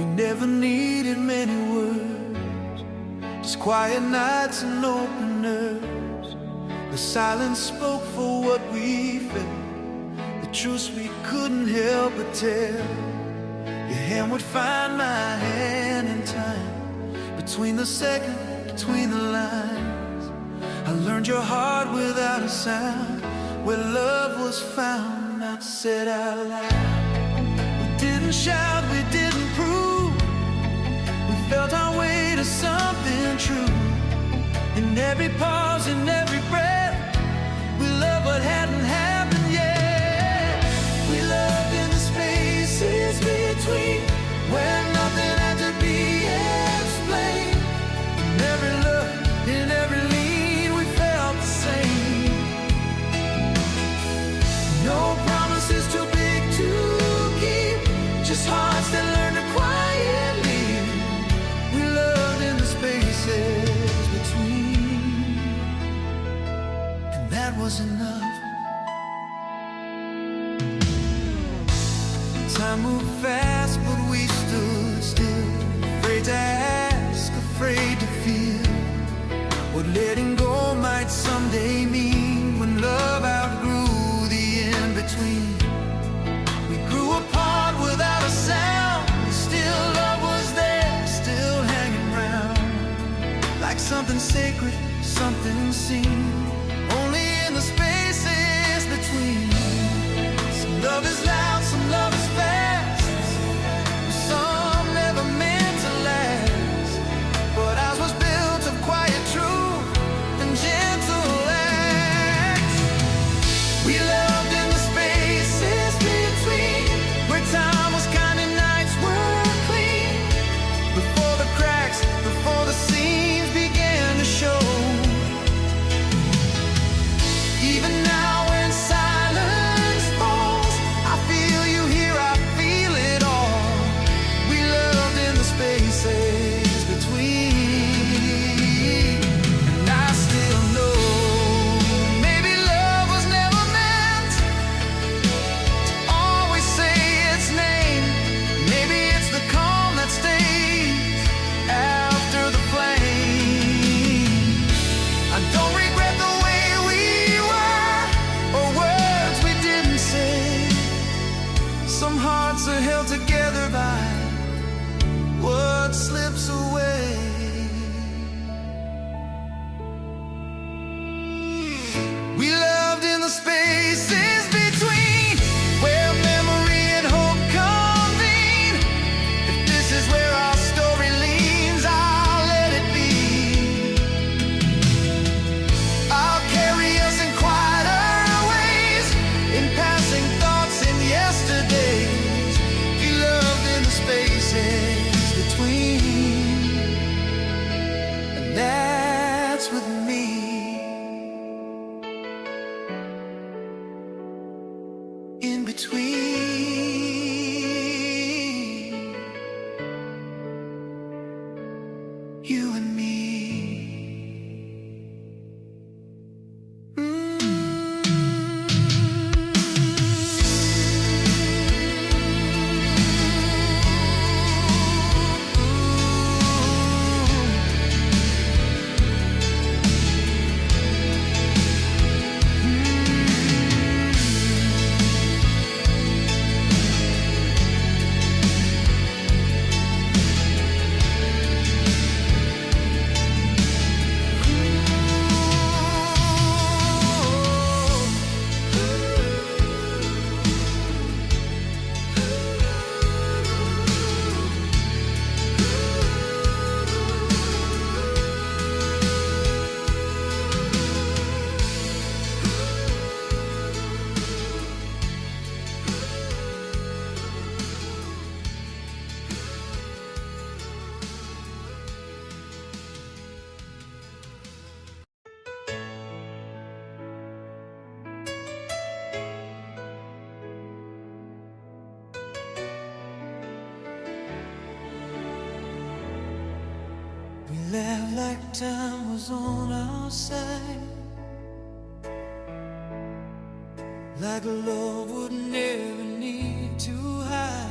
We never needed many words, just quiet nights and open nerves. The silence spoke for what we felt, the truths we couldn't help but tell. Your hand would find my hand in time, between the second, between the lines. I learned your heart without a sound, where love was found, not said out loud. We didn't shout, we didn't prove, we felt our way to something true. In every pause, in every breath, we loved what hadn't happened yet. We loved in the spaces between, where nothing had to be explained. In every look, in every lean, we felt the same. No promises too big to keep, just hearts that learn to quietly. We loved in the spaces between, and that was enough. Time moved fast, but we stood still, afraid to ask, afraid to feel what letting go might someday mean. When love outgrew the in-between, we grew apart without a sound, still love was there, still hanging round, like something sacred, something seen, only in the spaces between. Some love is loud, some love is fast, some never meant to last, but ours was built of quiet truth and gentle acts. We loved in the spaces between, where time was kind and nights were clean, before the cracks, before the seams began to show. Even now when silence falls, I feel you here, I feel it all. We loved in the spaces between, and I still know maybe love was never meant to always say its name. Maybe it's the calm that stays after the flame. I don't regret the way we were, or words we didn't say. Some hearts are held together by what slips away. We loved in the spaces between, where memory and hope convene. If this is where our story leans, I'll let it be. I'll carry us in quieter ways, in passing thoughts, in yesterdays. We loved in the spaces between, and that's with me. In between you and me. We laughed like time was on our side, like love would never need to hide.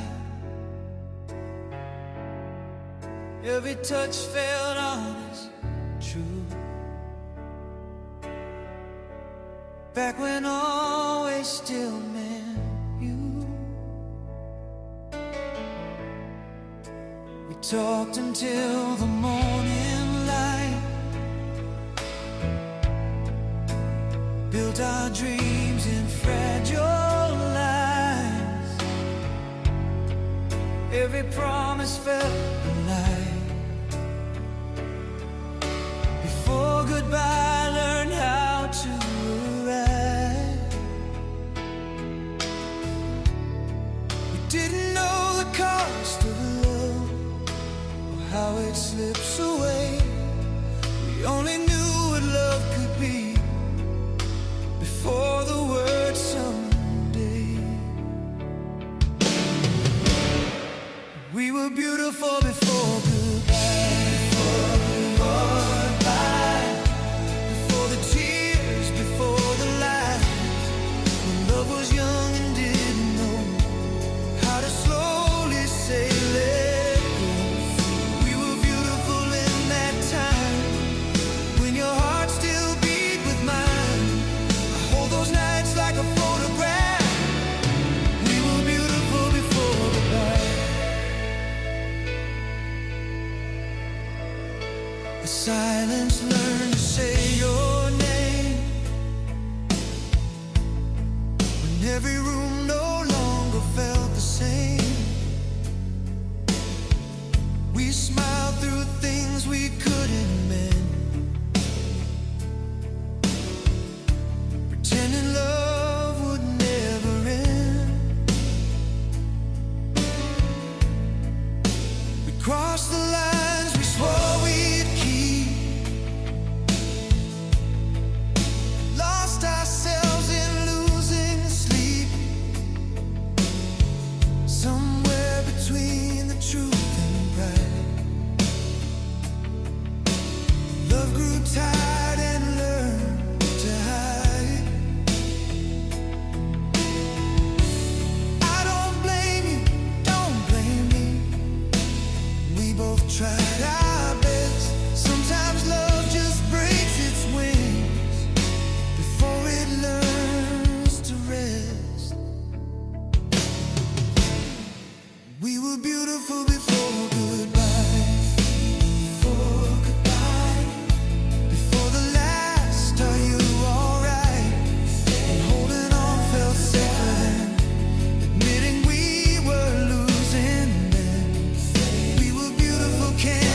Every touch felt honest, true. Back when always still meant you. We talked until the morning light, built our dreams in fragile lines. Every promise felt alive. Before goodbye, learned how to arrive. We didn't know the cost of love, or how it slips away. We only knew what love could be before the word someday. We were beautiful before goodbye. Before the tears, before the lies, when love was young and didn't know how to slowly say let go. We were beautiful in that time, when your heart still beat with mine. I hold those nights like a photograph. We were beautiful before goodbye. The silence learned to say your name, when every room no longer felt the same. We smiled through things we couldn't mend, pretending love would never end. We crossed the lines we swore we'd keep, lost ourselves in losing sleep, somewhere between the truth and pride. Love grew tired and learned to hide. I don't blame you, don't blame me. We both tried our best. Sometimes love just breaks its wings before it learns to rest. We were beautiful before goodbye. Before goodbye. Before the last, are you alright? And holding on felt safer than admitting we were losing then. We were beautiful, can't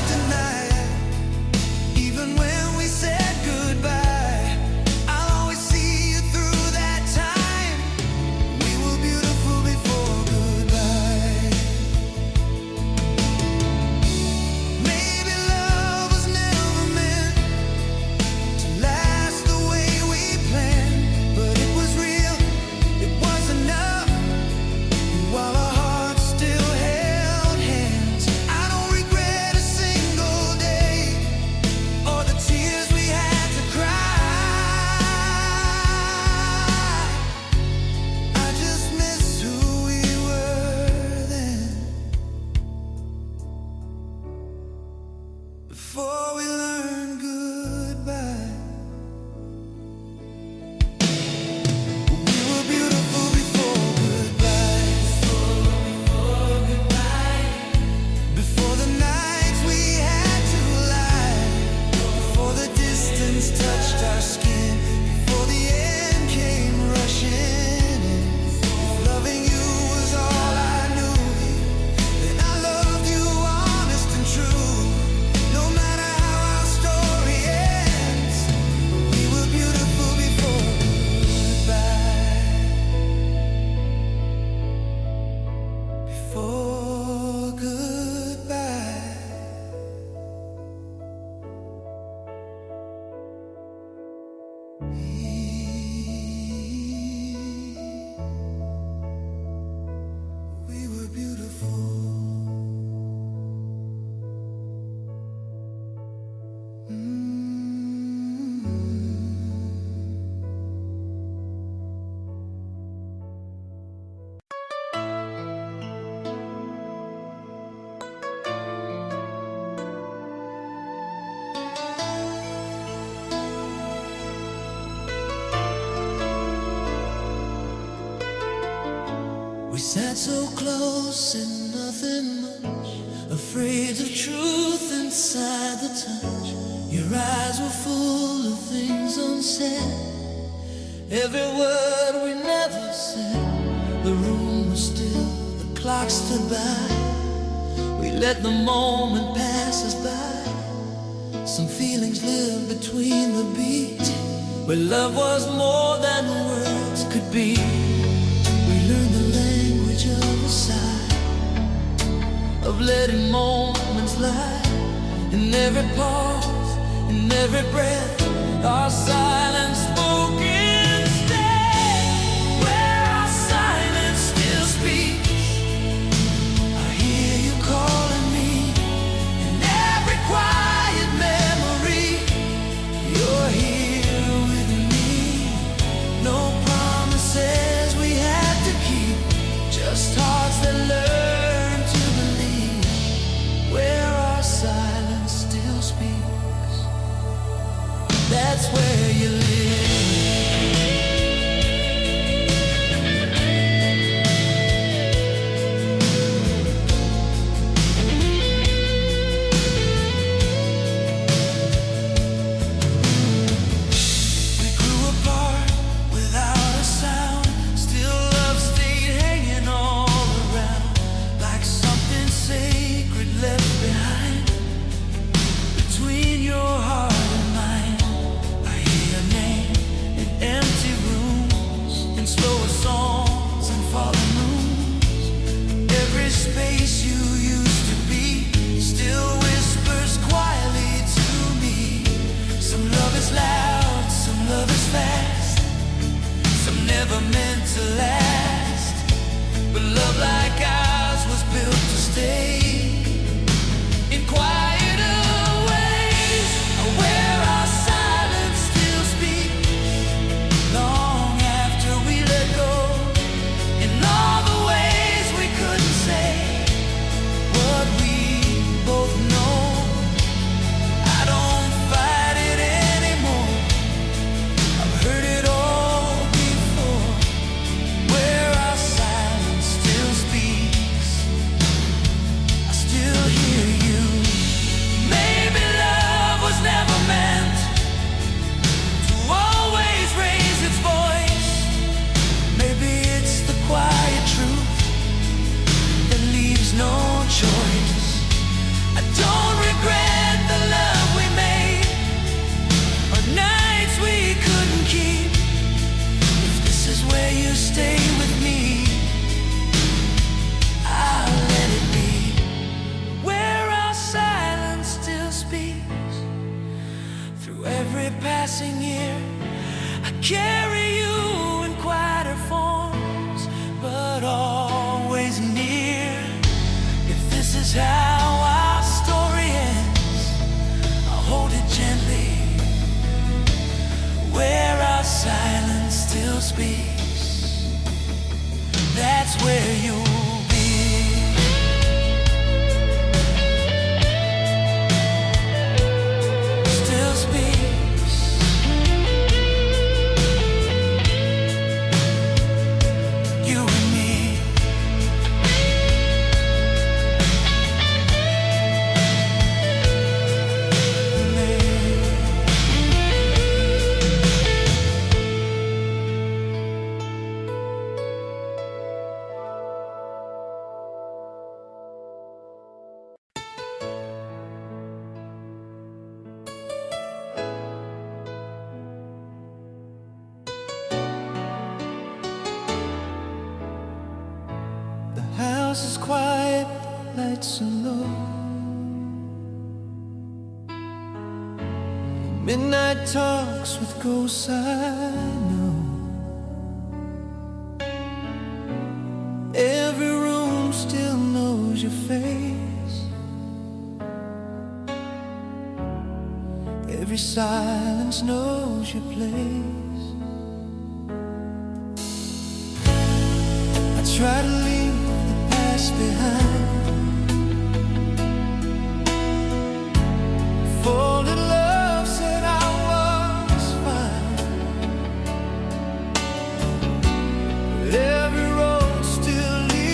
Sat so close and nothing much, afraid of truth inside the touch. Your eyes were full of things unsaid, every word we never said. The room was still, the clock stood by. We let the moment pass us by. Some feelings live between the beats, where love was more than words could be. We learned the language of a sigh, of letting moments lie. In every pause, in every breath, our silence spoke instead. Where our silence still speaks, I hear you calling me. In every quiet memory, you're here with me. No promises we had to keep, just hearts that learn to believe. Where our silence still speaks, that's where you live. We grew apart without a sound, still love stayed hanging all around, like something sacred left behind between your heart and mine. I hear your name in empty rooms, in slower songs and fallen moons. Every space you used to be still whispers quietly to me. Some love is loud, some love is fast, some never meant to last. But love like ours was built to stay in quieter ways, where our silence still speaks long after we let go. In all the ways we couldn't say what we both know. I don't fight it anymore, I've heard it all before. Where our silence still speaks, I still hear you. Maybe love was never meant to always raise its voice. Maybe it's the quiet truth that leaves no choice. I don't regret the love we made, or nights we couldn't keep. If this is where you stay with me, I'll let it be. Where our silence still speaks, through every passing year, I carry you in quieter forms, but always near. If this is how our story ends, I'll hold it gently. Where our silence still speaks, that's where you'll be. Still speaks. You and me. The house is quiet, lights are low. Midnight talks with ghosts I know. Every room still knows your face. Every silence knows your place. I try to leave the past behind. Folded love said I was fine, but every road still leads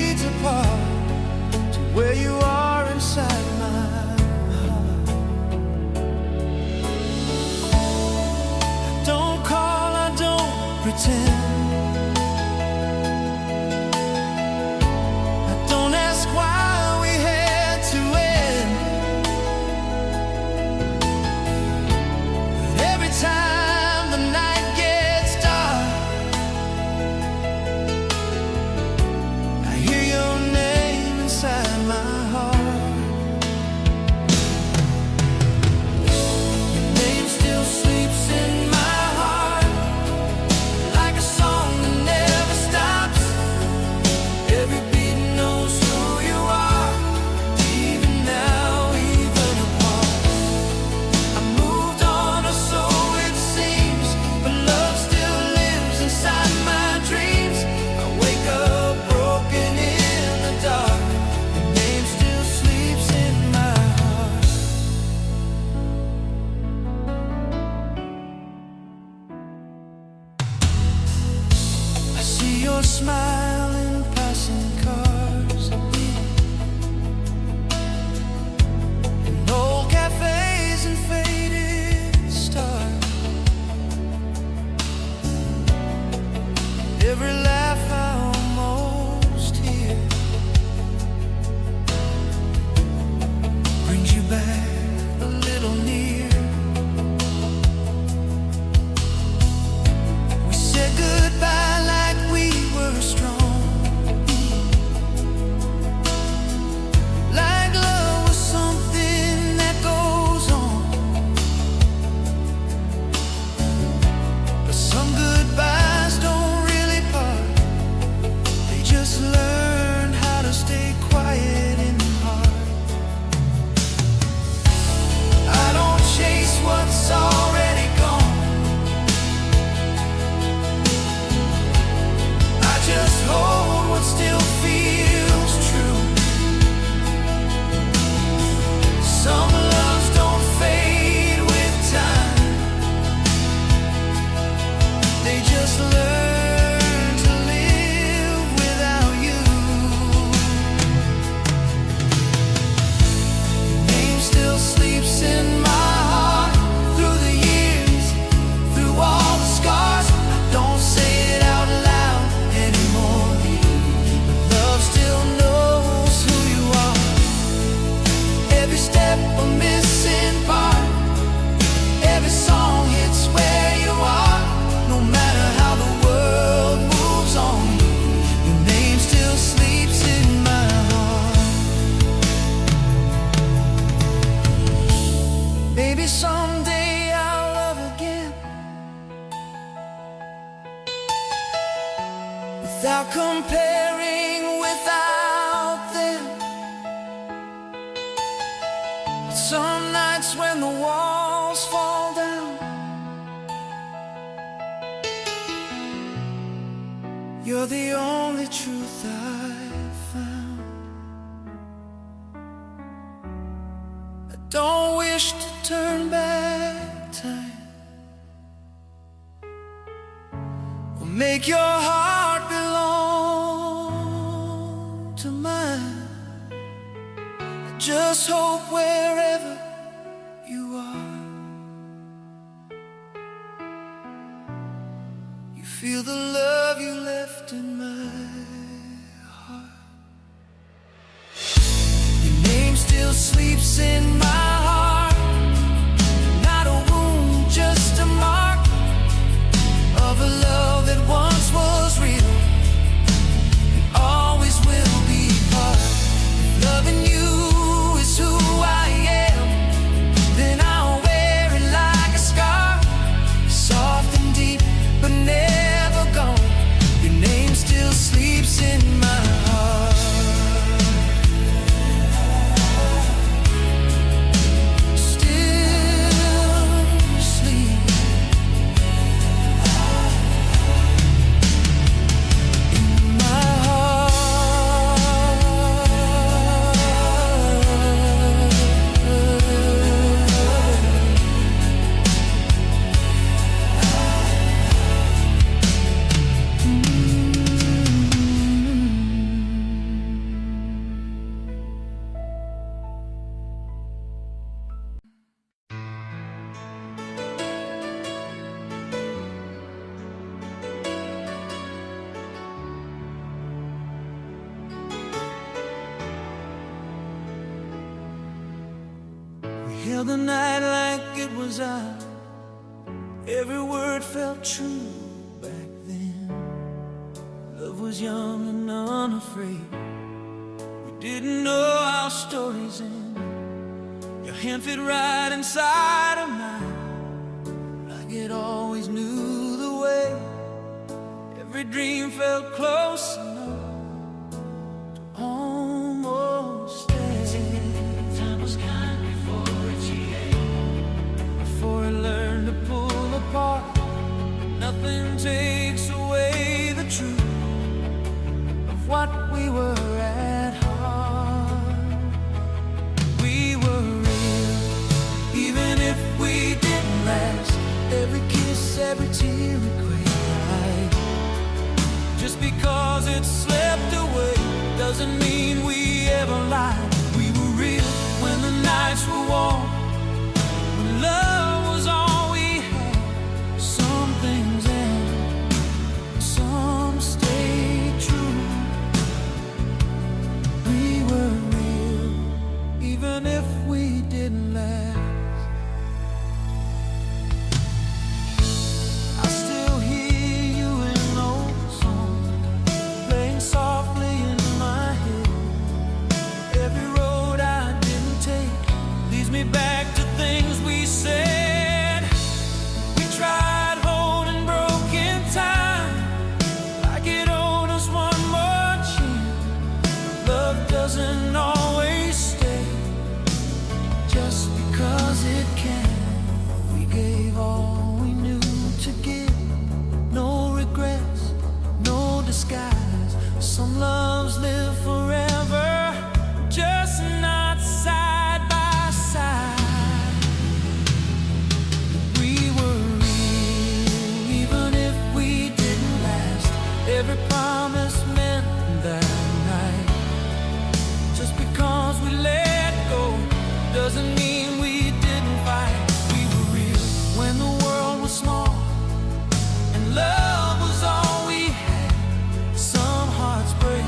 back a little near. We said goodbye like we were strong, like love was something that goes on. But some goodbyes don't really part, they just learn how to stay quiet in the heart. I don't chase what's already gone, I just hold what still feels true. Some loves don't fade with time, they just learn to live without you. Your name still sleeps in my heart through the years, through all the scars. I don't say it out loud anymore, but love still knows who you are. Every step a missing part, every song hits where you are. No matter how the world moves on, your name still sleeps in my heart. Maybe someday I'll love again, without comparing, without them. But some nights when the walls fall down, you're the only truth I've found. I don't wish to turn back time or make your heart belong to mine. I just hope wherever you are, you feel the love you left in my heart. Your name still sleeps in my heart, not a wound, just a mark of a love that once was real and always will be part. If loving you is who I am, then I'll wear it like a scar, soft and deep but never gone. Your name still sleeps in my heart. Still sleep in my We held the night like it was ours. Every word felt true back then. Love was young and unafraid. We didn't know how stories end. Your hand fit right inside of mine, like it always knew the way. Every dream felt close enough to almost stay. Time was kind before it before it learned to pull apart. Nothing takes away the truth of what we were at heart. We were real, even if we didn't last. Every kiss, every tear we cried. Just because it slipped away doesn't mean we ever lied. We were real when the nights were warm, when love was all we had. Some things end, some stay true. We were real, even if we didn't last. I still hear you in those songs playing softly in my head. Every road I didn't take leads me back to things we said. We tried holding broken time like it owed us one more chance. Love doesn't always stay just because it can. We gave all we knew to give, no regrets, no disguise. Some loves live forever, just not side by side. We were real, even if we didn't last. Every promise meant that night. Just because we let go doesn't mean we didn't fight. We were real when the world was small and love was all we had. Some hearts break,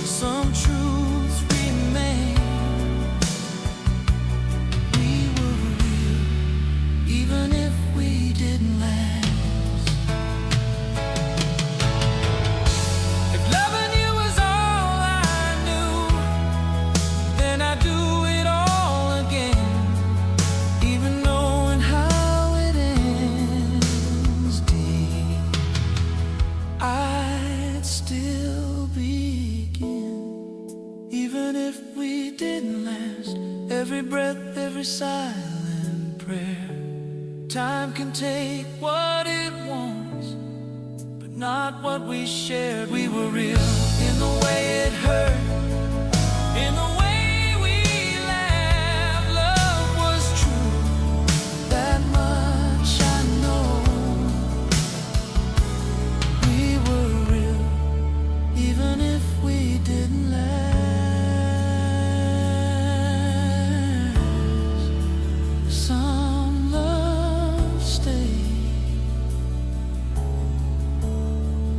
some truths remain. We were real, even if we didn't last. If loving you was all I knew, then I'd do it all again. Even knowing how it ends deep, I'd still begin. Even if we didn't last, every breath, every silent prayer. Time can take what it wants, but not what we shared. We were real in the way it hurt, in the way we laughed. Love was true, that much I know. We were real, even if we didn't last. Some love stayed,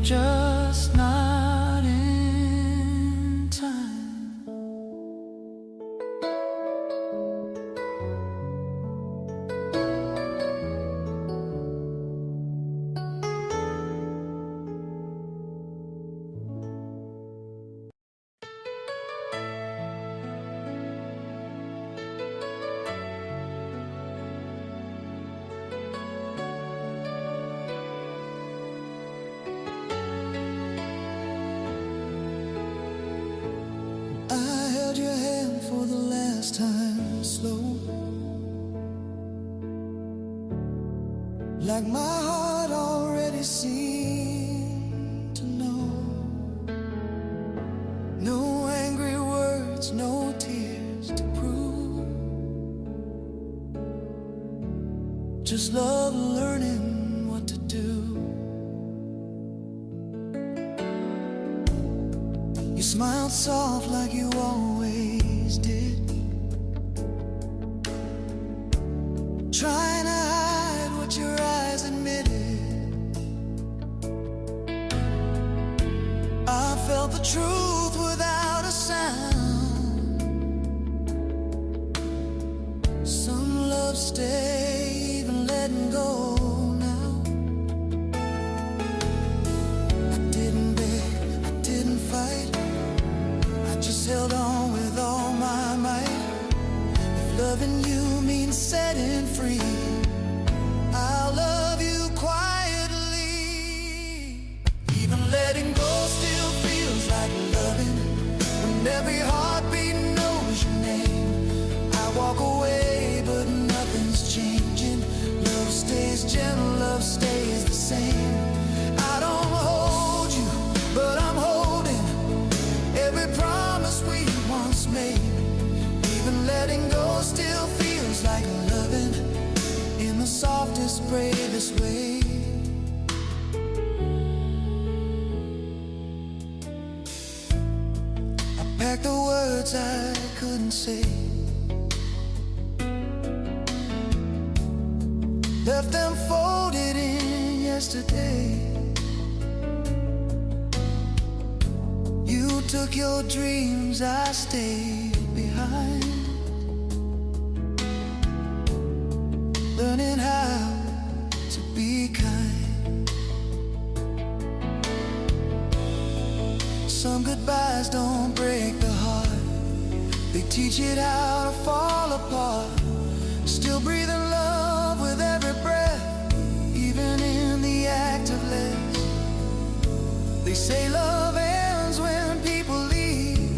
just not in time. I held your hand for the last time, slow, like my heart already seemed to know. No angry words, no tears to prove, just love learning what to do. You smiled soft like you always did, trying to hide what your eyes admitted. I felt the truth without a sound. Some love stay, even letting go now. I didn't beg, I didn't fight, I just held on with all my might. If loving you means setting free, I'll love you quietly. Even letting go still feels like loving, when every heartbeat knows your name. I walk away, but nothing's changing. Love stays gentle, love stays the same. I don't hold you, but I'm holding every promise we once made. Even letting go still feels like loving, in the softest, bravest way. I packed the words I couldn't say, left them folded in yesterday. You took your dreams, I stayed behind. goodbyes don't break the heart. They teach it how to fall apart. Still breathing love with every breath, even in the act of less. They say love ends when people leave,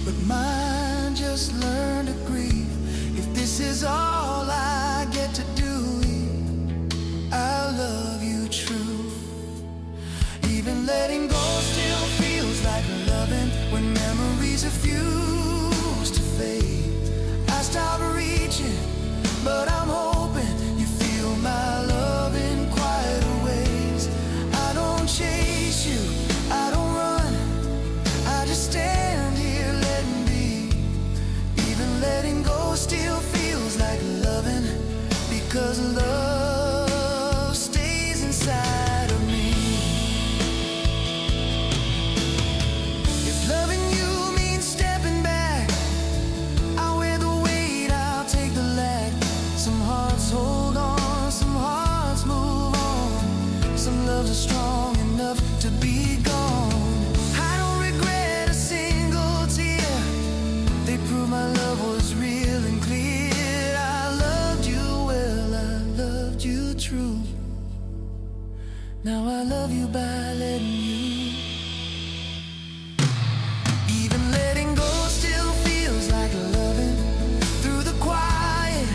but mine just learned to grieve. If this is all I get to do, I'll love you true. Even letting go still feels like loving when memories refuse to fade. I stop reaching, but I'm hoping you feel my love in quieter ways. I don't chase you, I don't run, I just stand here letting be. Even letting go still feels like loving, because love stays inside of me. If loving you means stepping back, I'll wear the weight, I'll take the lag. Some hearts hold on, some hearts move on. Some loves are strong enough to be gone. I don't regret a single tear. They prove my love was real and clear. I loved you well, I loved you true. Now I love you by letting you. Even letting go still feels like loving. Through the quiet,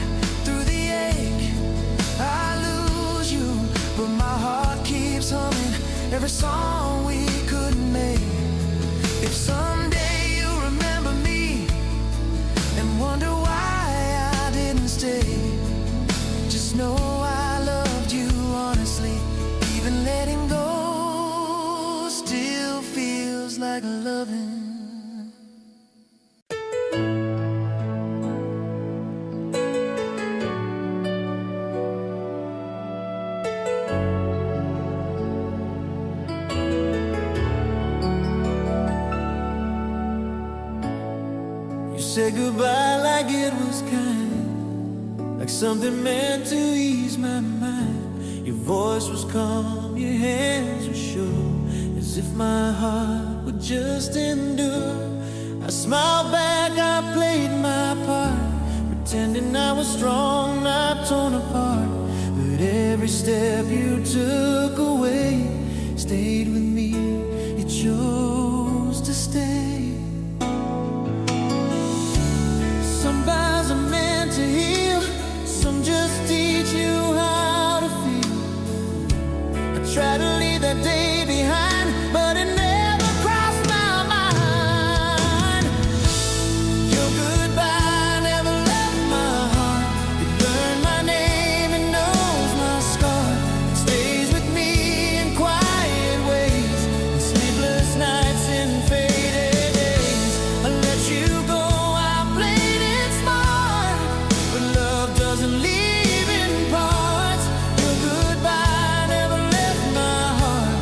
through the ache, I lose you, but my heart keeps humming every song we couldn't make. If someday you remember me and wonder why I didn't stay, just know I loved you honestly. Even letting go still feels like loving. You said goodbye like it was kind, like something meant to ease my mind. Your voice was calm, your hands were sure, as if my heart would just endure. I smiled back, I played my part, pretending I was strong, not torn apart. But every step you took away stayed with me, you chose to stay. Some vows are meant to heal, some just teach you how to feel. I try to leave that day behind, but it never crossed my mind. Your goodbye never left my heart. It learned my name, it knows my scar. It stays with me in quiet ways, in sleepless nights and faded days. I let you go, I played it smart, but love doesn't leave in parts. Your goodbye never left my heart.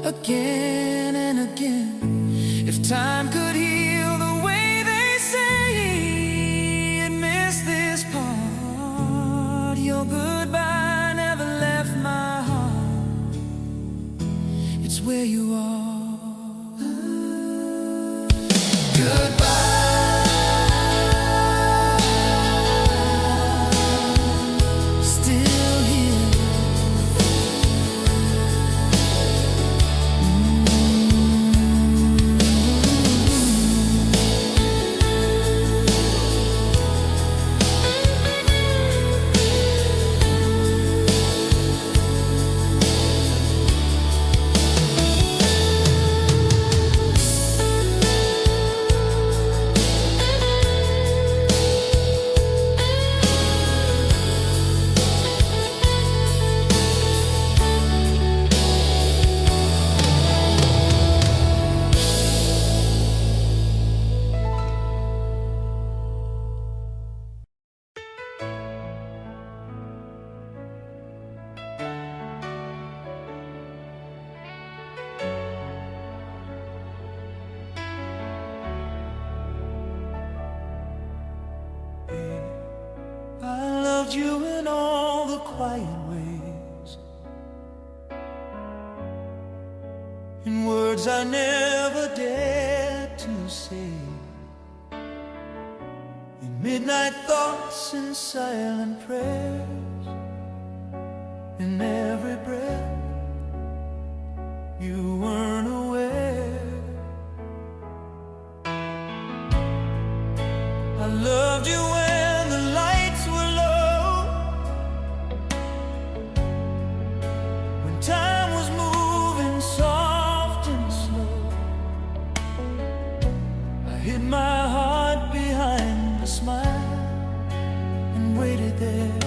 again and again. If time could heal the way they say it missed this part, your goodbye never left my heart. It's where you are. Goodbye. You in all the quiet ways, in words I never dared to say, in midnight thoughts and silent prayers, in every breath you weren't aware. I loved you when the lights were low, time was moving soft and slow. I hid my heart behind a smile and waited there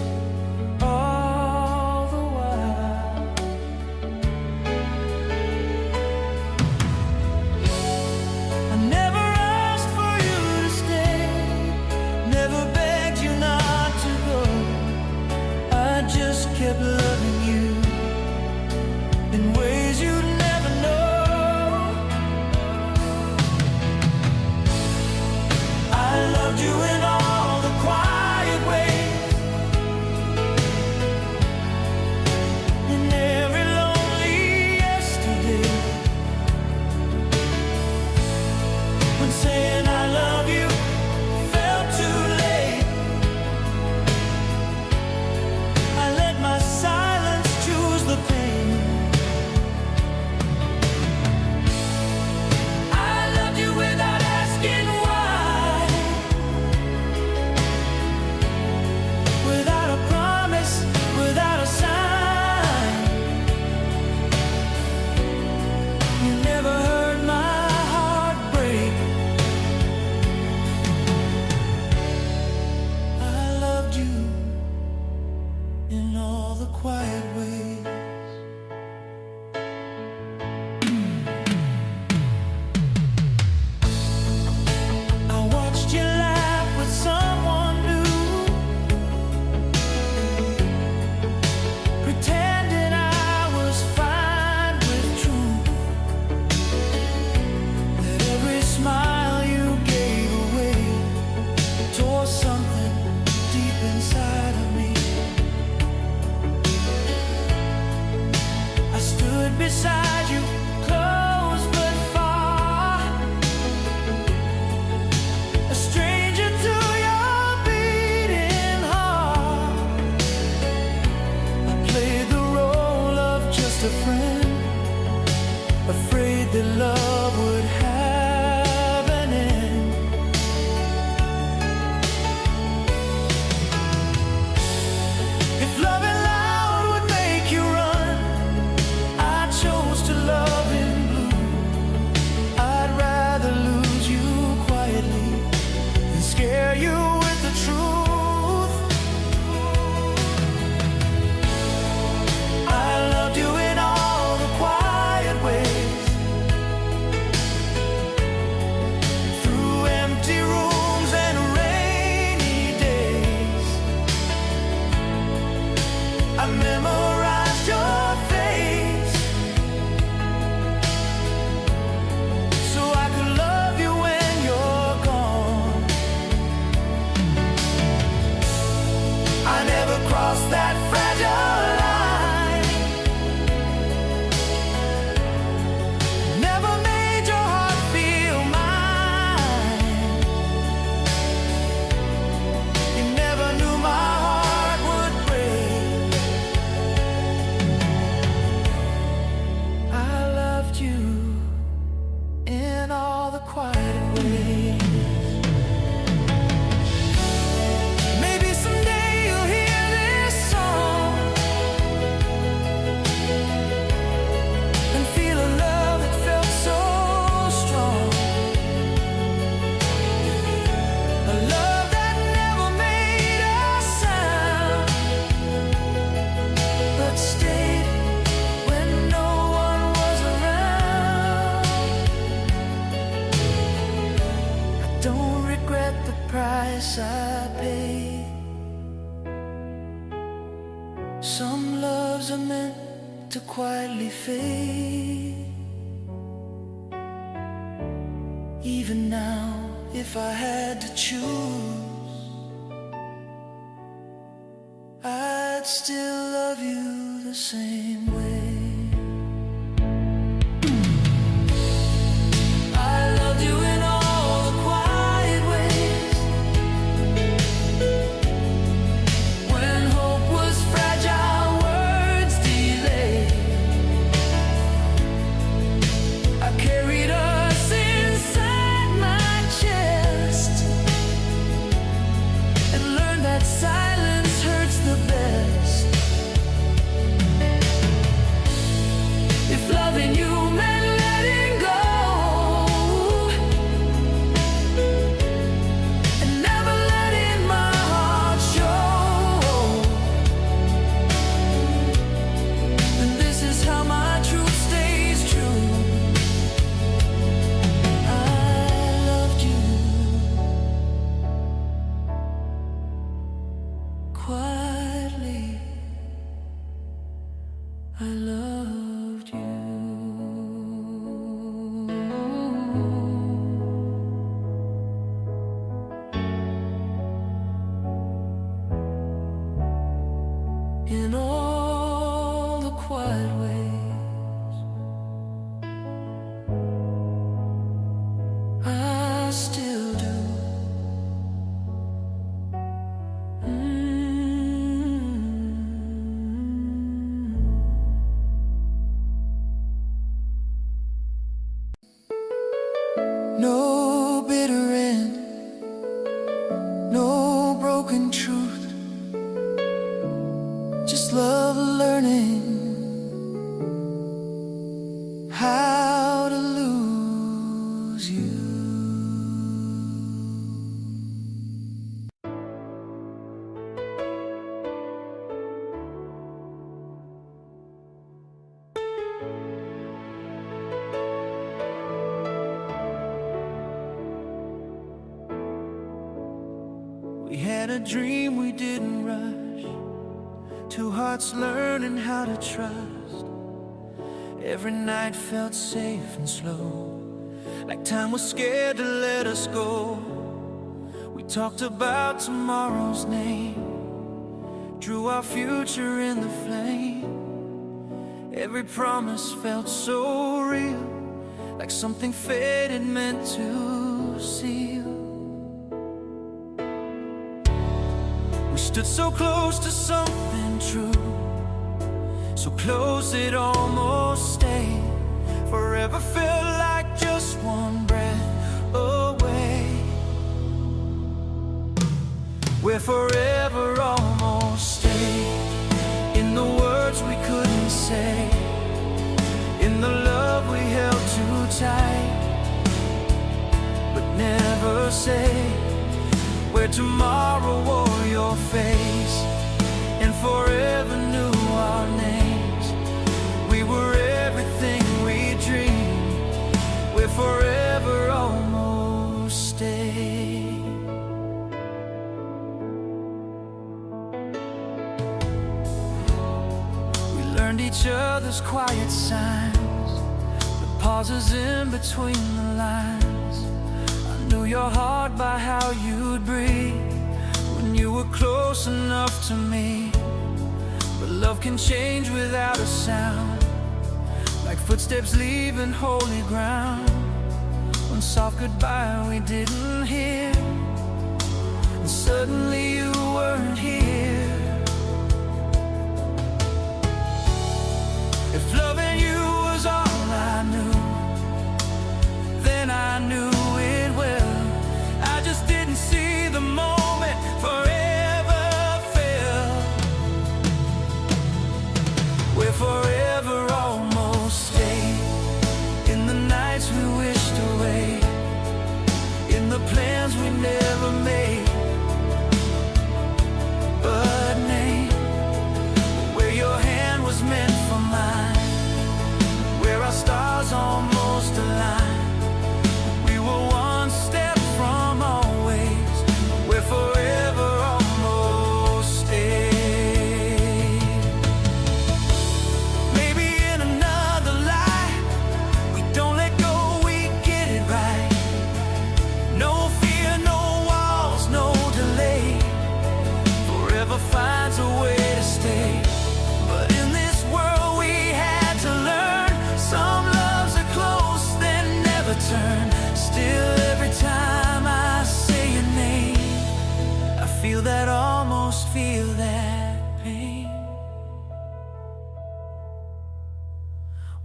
all the while. I never asked for you to stay, never begged you not to go. I just kept loving you in ways you'd never know. I loved you in all the quiet ways, in every lonely yesterday, when saying I love you felt too late. I let my silence choose the pain. In all the quiet ways, I watched you laugh with someone new, pretending I was fine with truth, that every smile you gave away tore something deep inside of me. Stood beside you, close but far, a stranger to your beating heart. I played the role of just a friend, afraid that love would have an end. If loving loud would make you run, to love in blue. I'd rather lose you quietly than scare you with the truth. I loved you in all the quiet ways, quietly fade. Even now, if I had to choose, I'd still love you the same way. I loved you in all the quiet ways, when hope was fragile, words delayed. I carried us inside my chest and learned that silence hurts the best. If loving you meant letting go and never letting my heart show, then this is how my truth stays true. I loved you quietly. I loved you. In all the quiet ways, I still do. No bitter end, no broken truth, just love learning how to lose you. We had a dream we didn't rush, two hearts learning how to trust. Every night felt safe and slow, like time was scared to let us go. We talked about tomorrow's name, drew our future in the flame. Every promise felt so real, like something fate meant to seal. We stood so close to something true, so close it almost stayed. Forever felt like just one breath away. We're forever almost stayed, in the words we couldn't say, in the love we held too tight, but never say. Where tomorrow wore your face and forever knew our names. We were everything we dreamed. We're forever almost stayed. We learned each other's quiet signs, the pauses in between the lines. Knew your heart by how you'd breathe when you were close enough to me. But love can change without a sound, like footsteps leaving holy ground. One soft goodbye we didn't hear, and suddenly you weren't here. If loving you was all I knew, then I knew it well. I just didn't see the moment forever fell. We're forever almost stayed, in the nights we wished away, in the plans we never made. But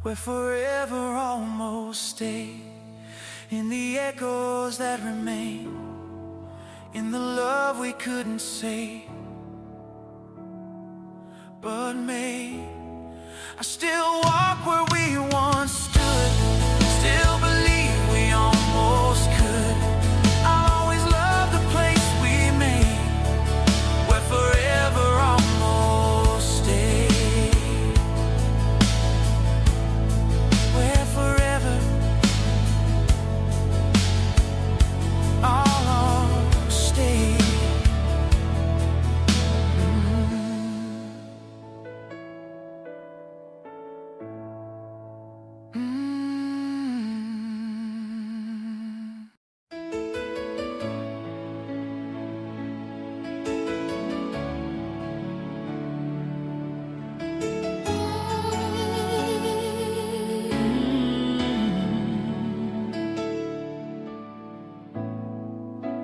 where forever almost stayed, in the echoes that remain, in the love we couldn't say but made. I still walk where we once stood, still believe we almost could. I'll always love the place we made, where forever almost stayed, where forever almost stayed.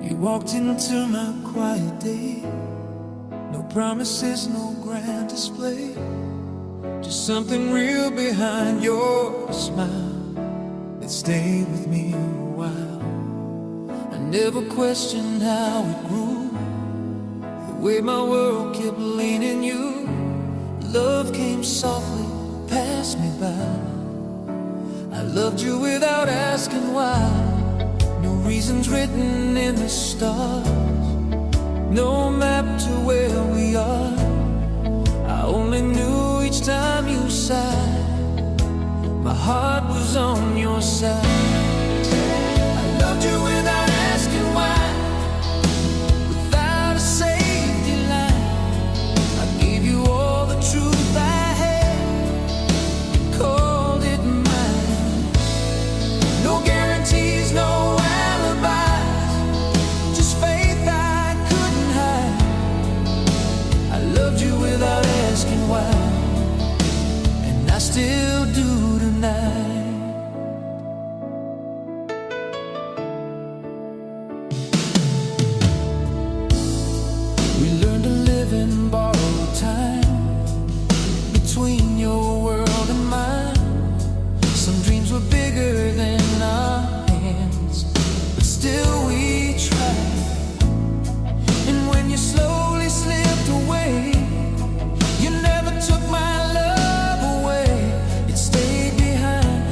You walked into my quiet day, no promises, no grand display, just something real behind your smile that stayed with me a while. I never questioned how it grew, the way my world kept leaning you. Love came softly, passed me by. I loved you without asking why. No reasons written in the stars, no map to where we are. I only knew each time you sighed, my heart was on your side. I loved you without asking why, without a safety line. I gave you all the truth I had, called it mine. No guarantees, no why, and I still do tonight. We learned to live in borrowed time, between your world and mine. Some dreams were bigger than our hands, but still we tried. And when you slowly slipped away, took my love away, it stayed behind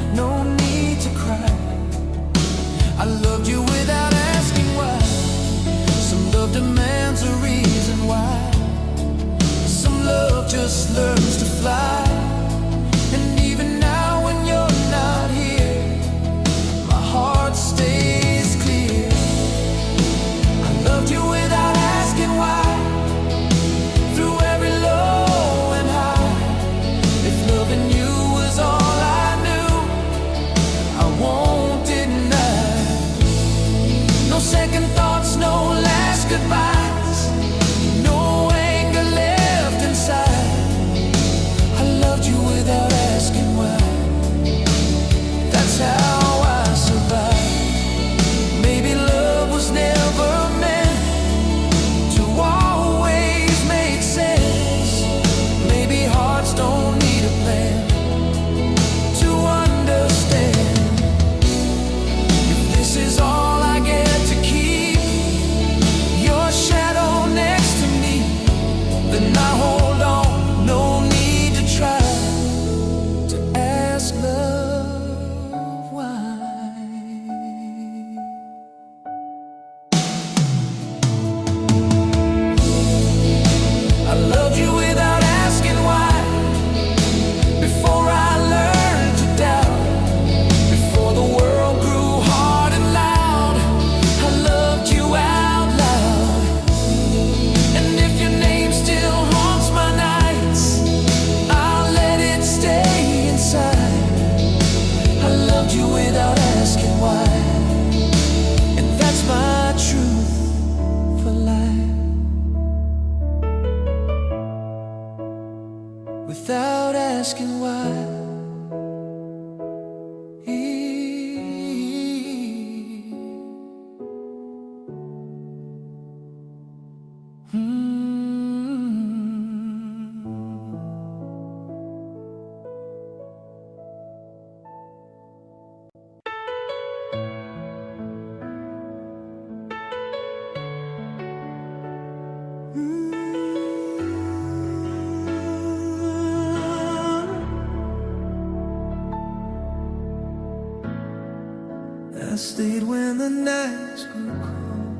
I stayed when the nights grew cold,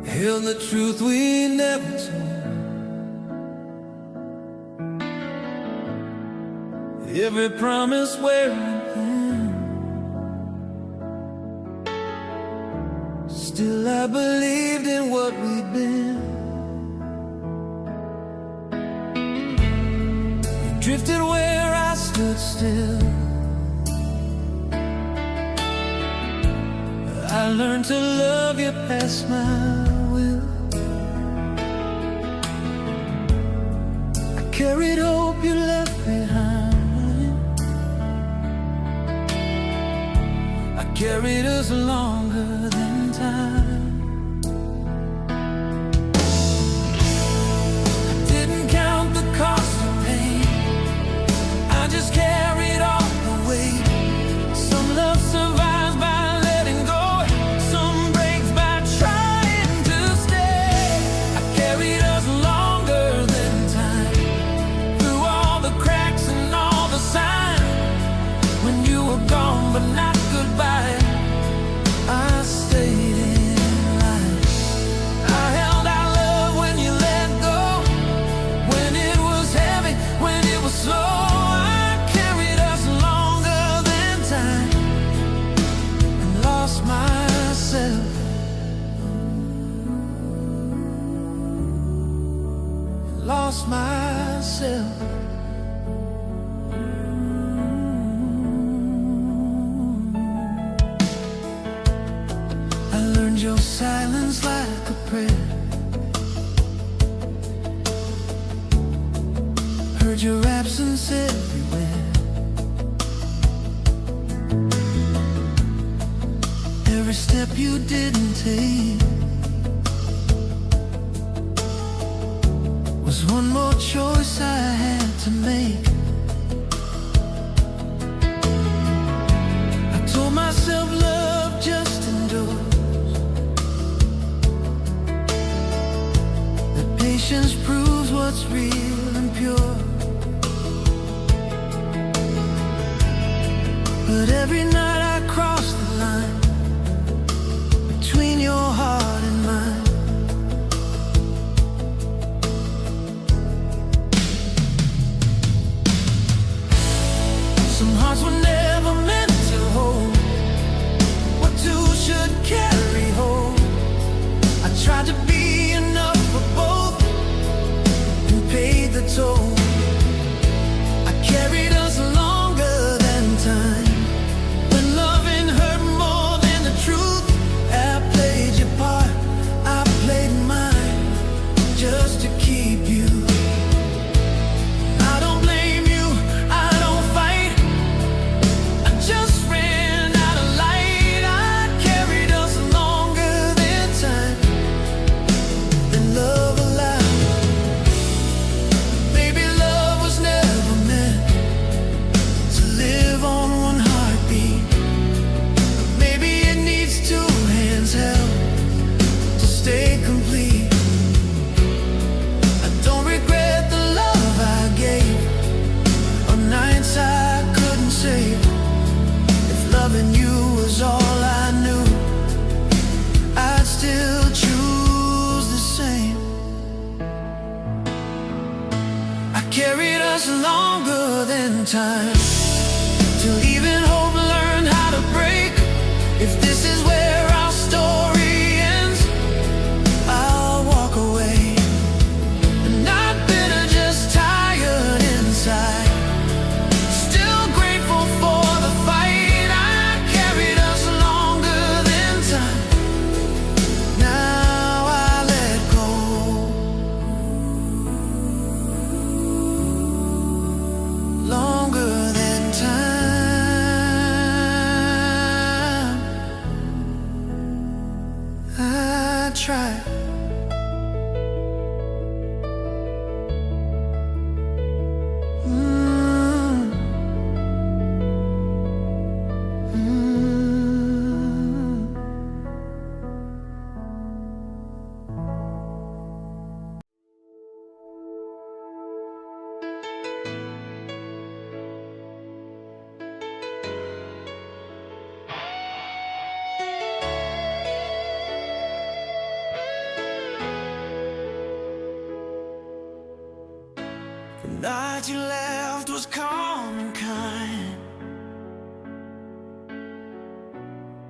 held the truth we never told. Every promise wearing thin, still I believed in what we'd been. You drifted where I stood still. I learned to love you past my will. I carried hope you left behind. I carried us longer than time. I didn't count the cost of pain, I just carried all the weight. Some love survives by letting go, some breaks by trying to stay. I carried us longer than time, through all the cracks and all the signs. When you were gone but not goodbye, I stayed in line. I held our love when you let go, when it was heavy, when it was slow. I carried us longer than time, and lost myself. Lost myself. I learned your silence like a prayer, heard your absence everywhere. Every step you didn't take was one more choice I had to make. I told myself love just endures, that patience proves what's real and pure. But every night I crossed the line between your heart and mine. Some hearts were never meant to hold what two should carry hold. I tried to be enough for both and paid the toll. I carried us longer than time, when loving hurt more than the truth. I played your part, I played mine, just to keep you. I don't blame you, I don't fight, I just ran out of light. I carried us longer than time, than love allowed. Maybe love was never meant to live on one heartbeat. Maybe it needs two hands held to stay complete. I don't regret the love I gave, or nights I couldn't save. If loving you was all I knew, I'd still choose the same. I carried us longer than time, till even hope learned how to break. If this is where our story ends, I'll walk away. Not bitter, just tired inside, still grateful for the fight. I carried us longer than time, now I let go. Longer than time. night you left was calm and kind.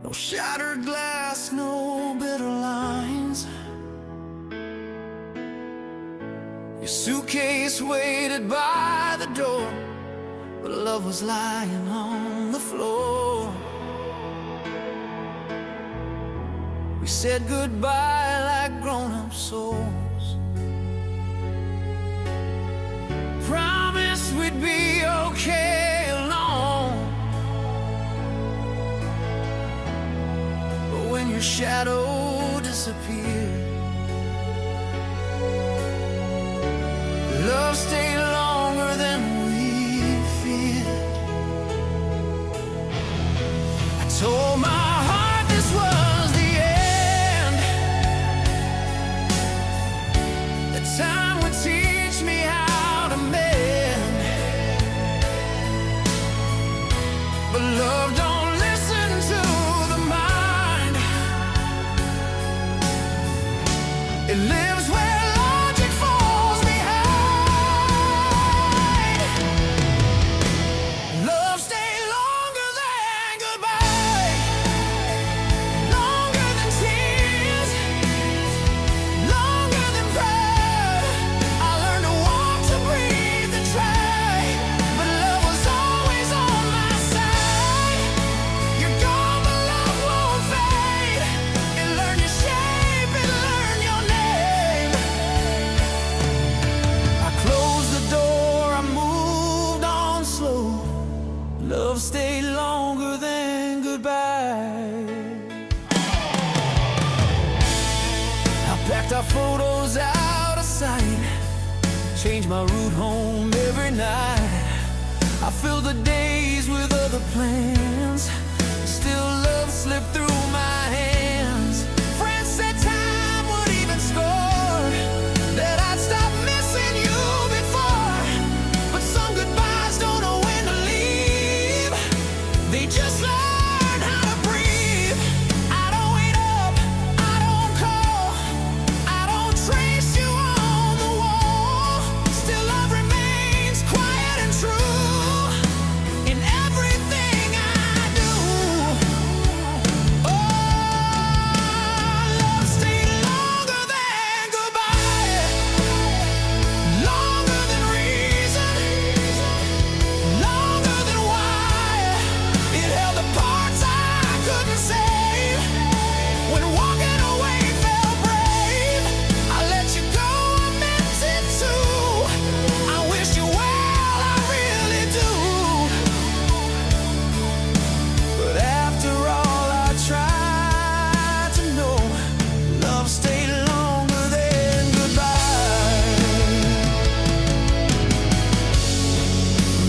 No shattered glass, no bitter lines. Your suitcase waited by the door, but love was lying on the floor. We said goodbye like grown-up souls. Promised we'd be okay alone. But when your shadow disappeared, love stayed longer than we feared. I told my heart this was the end, that time would teach me how to mend. But love don't listen to the mind. It lives where logic falls behind. Love stayed longer than goodbye, longer than tears, longer than pride. I learned to walk, to breathe, and try, but love was always on my side. You're gone, but love won't fade. It learned your shape, it learned your name. I closed the door, I moved on slow. Love stayed longer than goodbye. I packed our photos out of sight, changed my route home every night. I filled the days with other plans, still love slipped through my hands. Friends said time would even score, that I'd stop missing you before. But some goodbyes don't know when to leave, they just learn how to breathe. I don't wait up, I don't call, I don't trace you on the wall. Still love remains quiet and true in everything I do. Oh, love stayed longer than goodbye, longer than reason, longer than why. It held the parts I couldn't save. When walking away felt brave, I let you go, I meant it to. I wish you well, I really do. But after all I tried to know, love stayed longer than goodbye.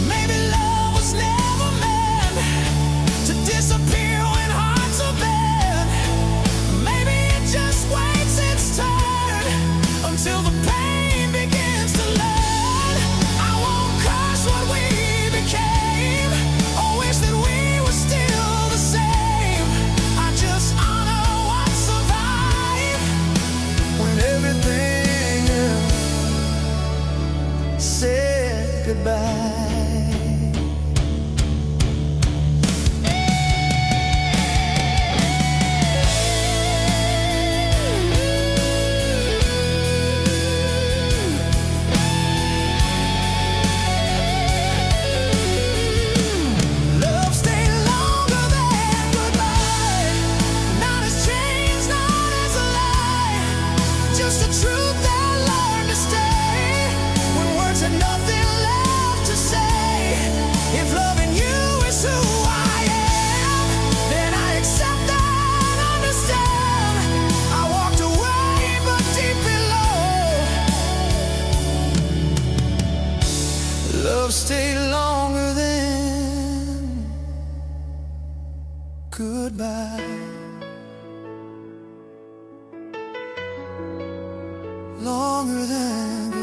Maybe love was never meant to disappear when hearts are bent. Maybe it just waits its turn until the pain begins to learn. I won't curse what we became, or wish that we were still the same. I just honor what survived when everything else said goodbye. Love stayed longer than goodbye, not as chains, not as a lie, just a truth that learned to stay when words had nothing left to say. If loving you is who I am, then I accept and understand. I walked away, but deep below, love stayed longer than goodbye, longer than